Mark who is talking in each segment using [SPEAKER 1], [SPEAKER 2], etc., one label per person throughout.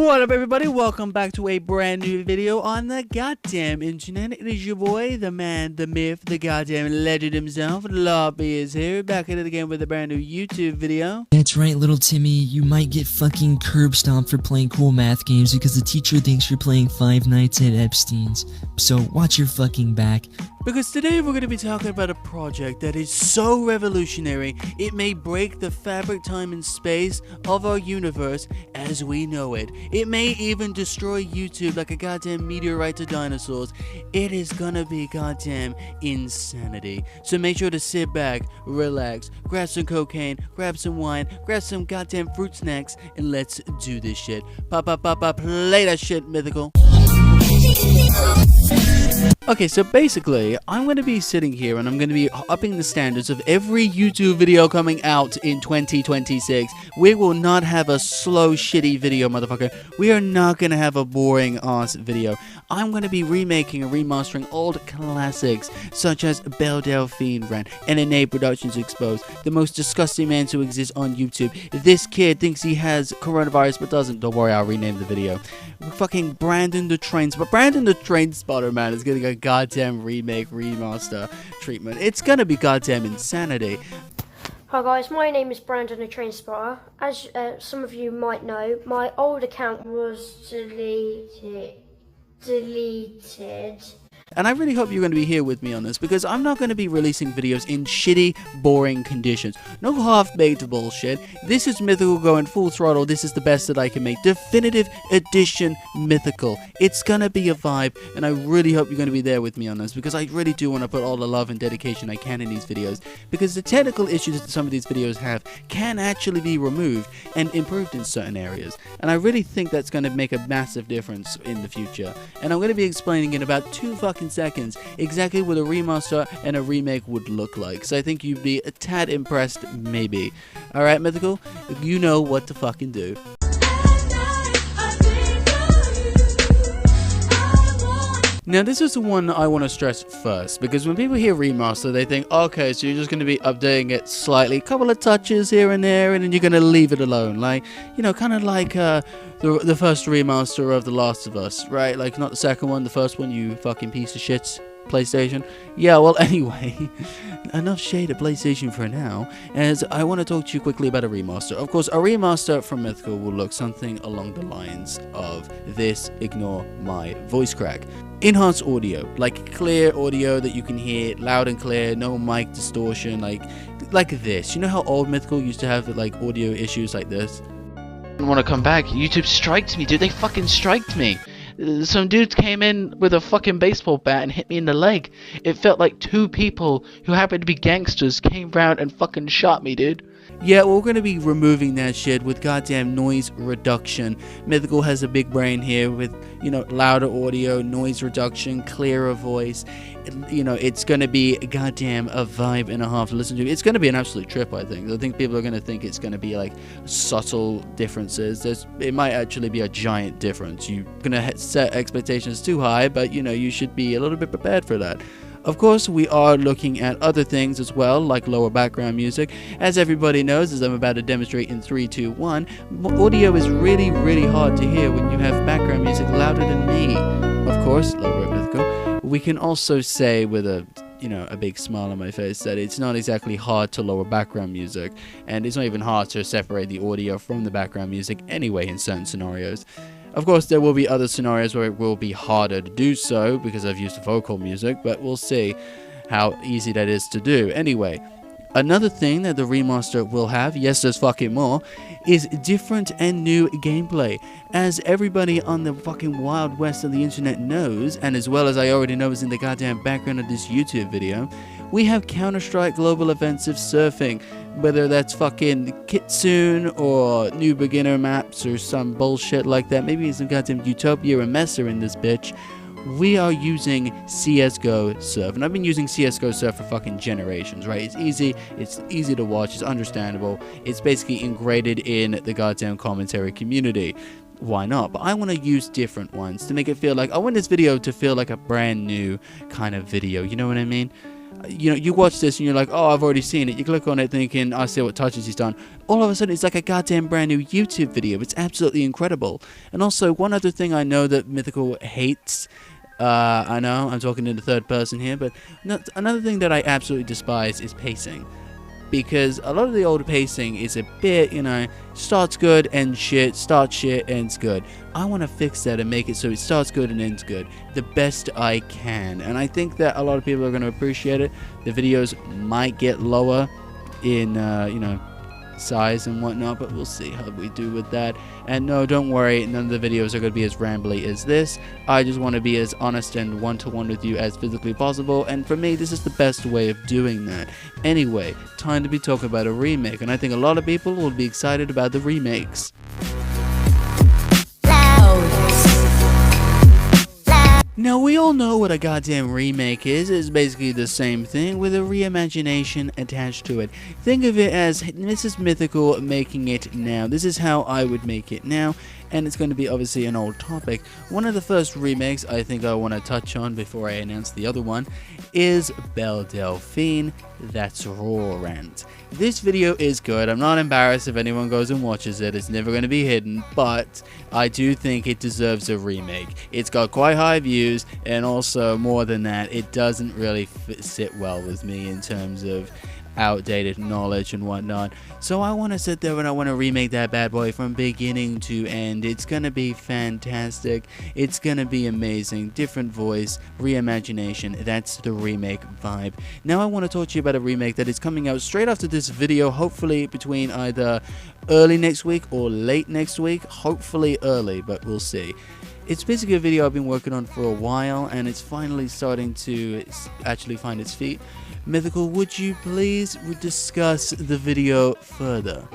[SPEAKER 1] What up, everybody? Welcome back to a brand new video on the goddamn internet. It is your boy, the man, the myth, the goddamn legend himself. Lobby is here, back at it again with a brand new YouTube video.
[SPEAKER 2] That's right, little Timmy. You might get fucking curb stomped for playing cool math games because the teacher thinks you're playing Five Nights at Epstein's. So watch your fucking back.
[SPEAKER 1] Because today we're going to be talking about a project that is so revolutionary, it may break the fabric, time, and space of our universe as we know it. It may even destroy YouTube like a goddamn meteorite to dinosaurs. It is gonna be goddamn insanity. So make sure to sit back, relax, grab some cocaine, grab some wine, grab some goddamn fruit snacks, and let's do this shit. Pop, play that shit, Mythical. Okay, so basically, I'm going to be sitting here and I'm going to be upping the standards of every YouTube video coming out in 2026. We will not have a slow, shitty video, motherfucker. We are not going to have a boring ass video. I'm going to be remaking and remastering old classics, such as Belle Delphine Ran, NNA Productions Exposed, the most disgusting man to exist on YouTube. This kid thinks he has coronavirus but doesn't. Don't worry, I'll rename the video. Fucking Brandon the Train Spotter. Brandon the Train Spotter, man, is getting a goddamn remake, remaster treatment. It's gonna be goddamn insanity.
[SPEAKER 3] Hi guys, my name is Brandon the Train Spotter. As some of you might know, my old account was deleted.
[SPEAKER 1] And I really hope you're going to be here with me on this, because I'm not going to be releasing videos in shitty, boring conditions. No half-baked bullshit. This is Mythical going full throttle. This is the best that I can make. Definitive Edition Mythical. It's going to be a vibe, and I really hope you're going to be there with me on this, because I really do want to put all the love and dedication I can in these videos, because the technical issues that some of these videos have can actually be removed and improved in certain areas. And I really think that's going to make a massive difference in the future. And I'm going to be explaining in about 2 fucking seconds exactly what a remaster and a remake would look like. So I think you'd be a tad impressed, maybe. Alright, Mythical, you know what to fucking do. Now, this is the one I want to stress first, because when people hear remaster, they think, okay, so you're just going to be updating it slightly, a couple of touches here and there, and then you're going to leave it alone. Like, you know, kind of like the first remaster of The Last of Us, right? Like, not the second one, the first one, you fucking piece of shit, PlayStation. Yeah, well, anyway, enough shade at PlayStation for now, as I want to talk to you quickly about a remaster. Of course, a remaster from Mythical will look something along the lines of this. Ignore my voice crack. Enhanced audio, like clear audio that you can hear loud and clear, no mic distortion, like this. You know how old Mythical used to have like audio issues like this? I didn't want to come back. YouTube striked me, dude. They fucking striked me. Some dude came in with a fucking baseball bat and hit me in the leg. It felt like 2 people who happened to be gangsters came round and fucking shot me, dude. Yeah, well, we're going to be removing that shit with goddamn noise reduction. Mythical has a big brain here with, you know, louder audio, noise reduction, clearer voice. You know, it's going to be goddamn a vibe and a half to listen to. It's going to be an absolute trip, I think. I think people are going to think it's going to be like subtle differences. It might actually be a giant difference. You're going to set expectations too high, but, you know, you should be a little bit prepared for that. Of course, we are looking at other things as well, like lower background music. As everybody knows, as I'm about to demonstrate in 3, 2, 1, audio is really, really hard to hear when you have background music louder than me. Of course, lower at Mythical. We can also say with a big smile on my face that it's not exactly hard to lower background music, and it's not even hard to separate the audio from the background music anyway in certain scenarios. Of course, there will be other scenarios where it will be harder to do so because I've used vocal music, but we'll see how easy that is to do. Anyway, another thing that the remaster will have, yes, there's fucking more, is different and new gameplay. As everybody on the fucking Wild West of the internet knows, and as well as I already know is in the goddamn background of this YouTube video, we have Counter-Strike Global Offensive Surfing. Whether that's fucking Kitsune or new beginner maps or some bullshit like that, maybe some goddamn Utopia and Messer in this bitch, we are using CSGO Surf. And I've been using CSGO Surf for fucking generations, right? It's easy to watch, it's understandable, it's basically ingrained in the goddamn commentary community. Why not? But I want to use different ones to make it feel like, I want this video to feel like a brand new kind of video, you know what I mean? you know, you watch this and you're like, oh, I've already seen it. You click on it thinking, I see what touches he's done. All of a sudden, it's like a goddamn brand new YouTube video. It's absolutely incredible. And also, one other thing I know that Mythical hates, I know I'm talking in the third person here, but another thing that I absolutely despise is pacing. Because a lot of the older pacing is a bit, you know, starts good, ends shit, starts shit, ends good. I want to fix that and make it so it starts good and ends good the best I can. And I think that a lot of people are going to appreciate it. The videos might get lower in, you know, size and whatnot, but we'll see how we do with that. And no, don't worry, none of the videos are going to be as rambly as this. I just want to be as honest and one-to-one with you as physically possible, and for me, this is the best way of doing that. Anyway, time to be talking about a remake, and I think a lot of people will be excited about the remakes. Now, we all know what a goddamn remake is. It's basically the same thing with a reimagination attached to it. Think of it as, this is Mythical making it now. This is how I would make it now, and it's going to be obviously an old topic. One of the first remakes I think I want to touch on before I announce the other one is Belle Delphine, that's Rorant. This video is good. I'm not embarrassed if anyone goes and watches it. It's never going to be hidden, but I do think it deserves a remake. It's got quite high views, and also more than that, it doesn't really sit well with me in terms of outdated knowledge and whatnot. So I want to sit there and I want to remake that bad boy from beginning to end. It's gonna be fantastic. It's gonna be amazing. Different voice, reimagination. That's the remake vibe. Now I want to talk to you about a remake that is coming out straight after this video, hopefully between either early next week or late next week. Hopefully early, but we'll see. It's basically a video I've been working on for a while, and it's finally starting to actually find its feet. Mythical, would you please discuss the video further?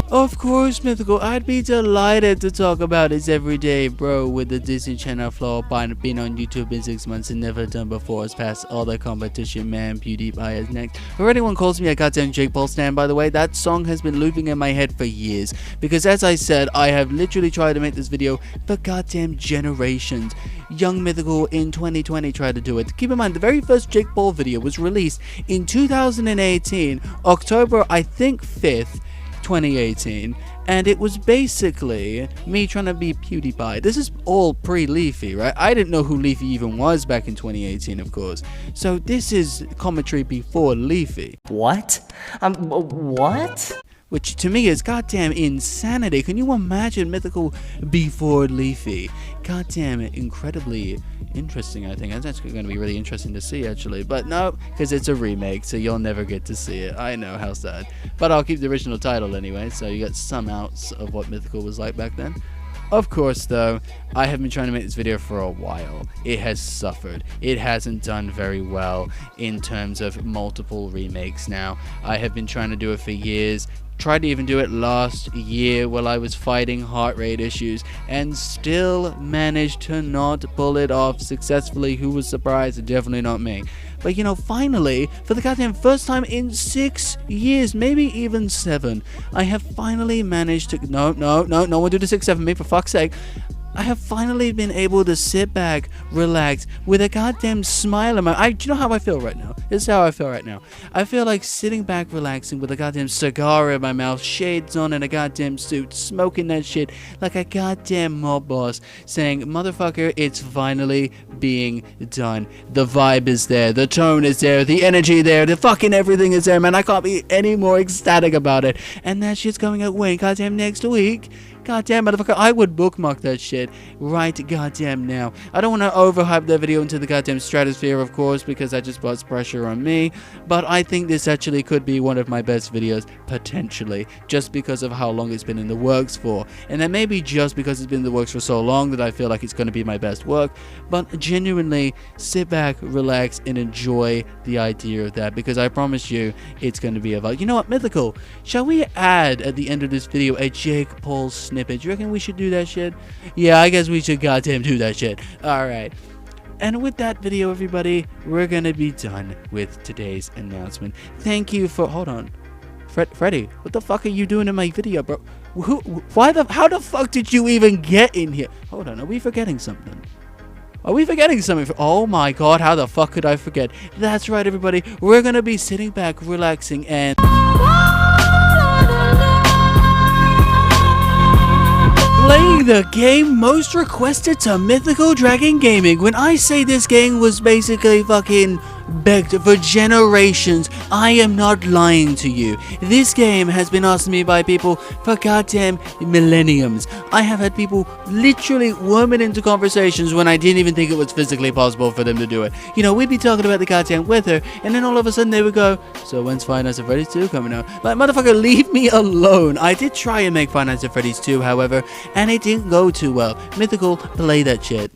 [SPEAKER 1] Of course, Mythical, I'd be delighted to talk about his everyday bro with the Disney Channel floor, been on YouTube in 6 months and never done before, has passed all the competition, man, PewDiePie is next. Or anyone calls me a goddamn Jake Paul stan, by the way, that song has been looping in my head for years. Because as I said, I have literally tried to make this video for goddamn generations. Young Mythical in 2020 tried to do it. Keep in mind, the very first Jake Paul video was released in 2018, October, I think, 5th. 2018, and it was basically me trying to be PewDiePie. This is all pre-Leafy, right? I didn't know who Leafy even was back in 2018, of course. So this is commentary before Leafy.
[SPEAKER 4] What? What?
[SPEAKER 1] Which to me is goddamn insanity. Can you imagine Mythical before Leafy? Goddamn incredibly interesting, I think. That's actually going to be really interesting to see, actually. But no, because it's a remake, so you'll never get to see it. I know, how sad. But I'll keep the original title anyway, so you get some outs of what Mythical was like back then. Of course, though, I have been trying to make this video for a while. It has suffered. It hasn't done very well in terms of multiple remakes now. I have been trying to do it for years. Tried to even do it last year while I was fighting heart rate issues, and still managed to not pull it off successfully. Who was surprised? Definitely not me. But you know, finally, for the goddamn first time in 6 years, maybe even 7, I have finally managed to... No one do the 6, 7 me, for fuck's sake. I have finally been able to sit back, relax, with a goddamn smile on my... Do you know how I feel right now? This is how I feel right now. I feel like sitting back, relaxing, with a goddamn cigar in my mouth, shades on, and a goddamn suit, smoking that shit like a goddamn mob boss, saying, motherfucker, it's finally being done. The vibe is there, the tone is there, the energy there, the fucking everything is there, man. I can't be any more ecstatic about it. And that shit's coming out when? Goddamn next week? Goddamn, motherfucker, I would bookmark that shit right goddamn now. I don't want to overhype that video into the goddamn stratosphere, of course, because that just puts pressure on me, but I think this actually could be one of my best videos, potentially, just because of how long it's been in the works for. And that may be just because it's been in the works for so long that I feel like it's going to be my best work, but genuinely, sit back, relax, and enjoy the idea of that, because I promise you, it's going to be a vibe. You know what, Mythical, shall we add at the end of this video a Jake Paul snippet? Do you reckon we should do that shit? Yeah, I guess we should goddamn do that shit. Alright. And with that video, everybody, we're gonna be done with today's announcement. Thank you for... Hold on. Freddy, what the fuck are you doing in my video, bro? How the fuck did you even get in here? Hold on, are we forgetting something? Are we forgetting something? Oh my god, how the fuck could I forget? That's right, everybody. We're gonna be sitting back, relaxing, and playing the game most requested to Mythical Dragon Gaming. When I say this game was basically fucking begged for generations, I am not lying to you. This game has been asked me by people for goddamn millenniums. I have had people literally worming into conversations when I didn't even think it was physically possible for them to do it. You know, we'd be talking about the goddamn weather, and then all of a sudden they would go, so when's Five Nights at Freddy's 2 coming out? Like, motherfucker, leave me alone. I did try and make Five Nights at Freddy's 2, however, and it didn't go too well. Mythical, play that shit.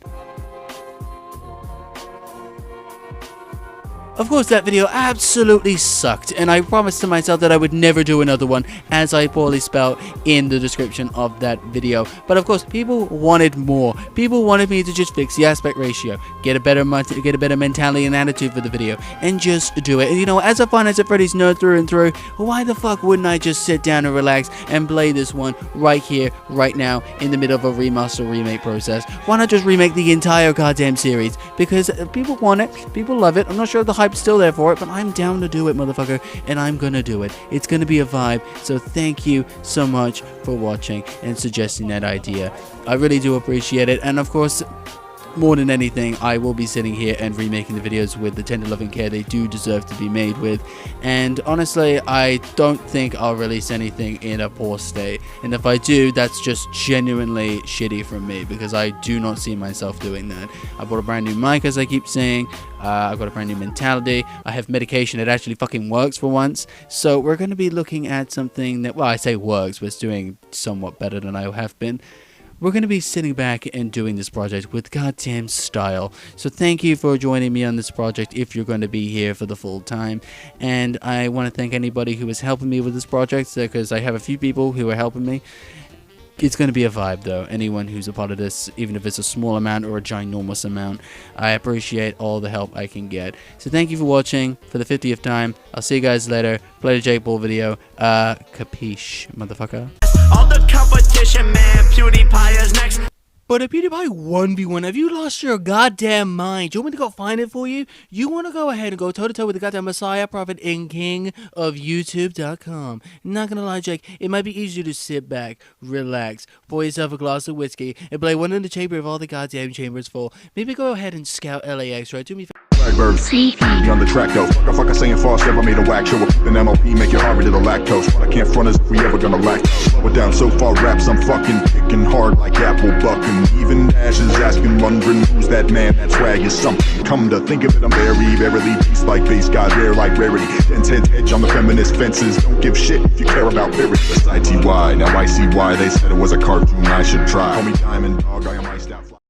[SPEAKER 1] Of course, that video absolutely sucked, and I promised to myself that I would never do another one, as I poorly spelled in the description of that video. But of course, people wanted more. People wanted me to just fix the aspect ratio, get a better mentality and attitude for the video, and just do it. And you know, as a Five Nights at Freddy's nerd through and through, why the fuck wouldn't I just sit down and relax and play this one right here, right now, in the middle of a remaster remake process? Why not just remake the entire goddamn series? Because people want it, people love it. I'm not sure if the hype's still there for it, but I'm down to do it, motherfucker, and I'm gonna do it. It's gonna be a vibe, so thank you so much for watching and suggesting that idea. I really do appreciate it, and of course, more than anything, I will be sitting here and remaking the videos with the tender loving care they do deserve to be made with. And honestly, I don't think I'll release anything in a poor state. And if I do, that's just genuinely shitty from me, because I do not see myself doing that. I bought a brand new mic, as I keep saying. I've got a brand new mentality. I have medication that actually fucking works for once. So we're going to be looking at something that, well, I say works, but it's doing somewhat better than I have been. We're going to be sitting back and doing this project with goddamn style. So thank you for joining me on this project if you're going to be here for the full time. And I want to thank anybody who is helping me with this project, because I have a few people who are helping me. It's going to be a vibe, though. Anyone who's a part of this, even if it's a small amount or a ginormous amount, I appreciate all the help I can get. So thank you for watching for the 50th time. I'll see you guys later. Play the Jake Paul video. Capiche, motherfucker.
[SPEAKER 5] All the competition, man. PewDiePie is next.
[SPEAKER 1] But a PewDiePie 1v1, have you lost your goddamn mind? Do you want me to go find it for you? You want to go ahead and go toe-to-toe with the goddamn Messiah, Prophet, and King of YouTube.com. Not gonna lie, Jake, it might be easier to sit back, relax, pour yourself a glass of whiskey, and play one in the chamber if all the goddamn chambers full. Maybe go ahead and scout LAX, right? Do me
[SPEAKER 6] Be on the track though. Fuck I saying fast, never made a whack show. Then MLP make you hungry to the lactose. I can't front us if we ever gonna lack. We're down so far raps, I'm fucking kicking hard like apple bucking. Even Dash is asking, wondering who's that man, that swag is something. Come to think of it, I'm verily beast like base god, rare like rarity. Dense head edge on the feminist fences. Don't give shit if you care about parity. That's ITY, now I see why they said it was a cartoon I should try. Call me Diamond Dog, I am iced out.